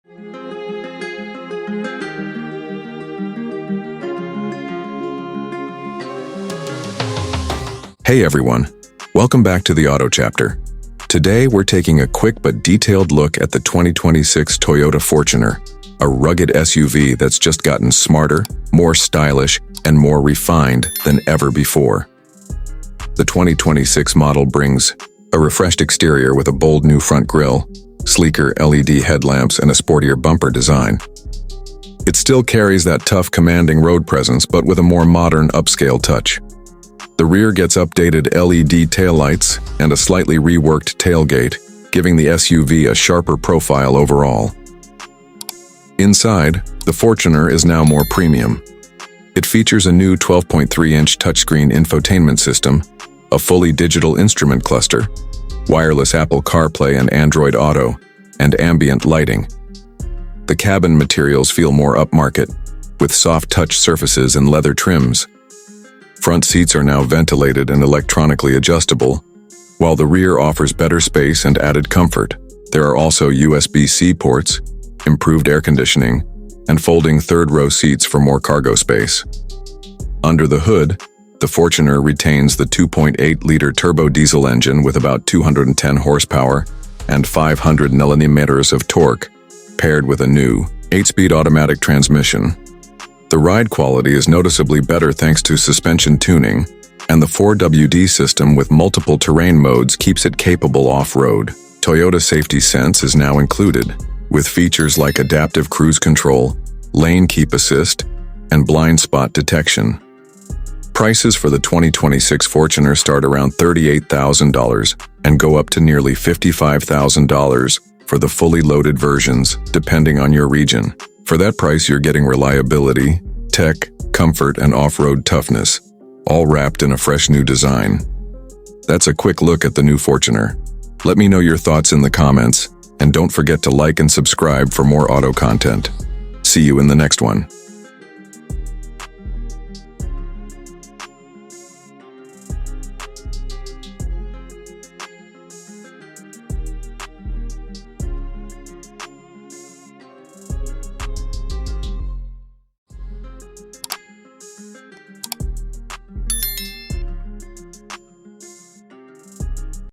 Hey everyone, welcome back to the Auto Chapter. Today we're taking a quick but detailed look at the 2026 Toyota Fortuner, a rugged SUV that's just gotten smarter, more stylish, and more refined than ever before. The 2026 model brings a refreshed exterior with a bold new front grille, sleeker LED headlamps, and a sportier bumper design. It still carries that tough, commanding road presence, but with a more modern, upscale touch. The rear gets updated LED taillights and a slightly reworked tailgate, giving the SUV a sharper profile overall. Inside, the Fortuner is now more premium. It features a new 12.3-inch touchscreen infotainment system, a fully digital instrument cluster, wireless Apple CarPlay and Android Auto, and ambient lighting. The cabin materials feel more upmarket, with soft touch surfaces and leather trims. Front seats are now ventilated and electronically adjustable, while the rear offers better space and added comfort. There are also USB-C ports, improved air conditioning, and folding third-row seats for more cargo space. Under the hood, the Fortuner retains the 2.8-liter turbo diesel engine with about 210 horsepower and 500 Nm of torque, paired with a new 8-speed automatic transmission. The ride quality is noticeably better thanks to suspension tuning, and the 4WD system with multiple terrain modes keeps it capable off-road. Toyota Safety Sense is now included, with features like adaptive cruise control, lane keep assist, and blind spot detection. Prices for the 2026 Fortuner start around $38,000 and go up to nearly $55,000 for the fully loaded versions, depending on your region. For that price, you're getting reliability, tech, comfort, and off-road toughness, all wrapped in a fresh new design. That's a quick look at the new Fortuner. Let me know your thoughts in the comments, and don't forget to like and subscribe for more auto content. See you in the next one.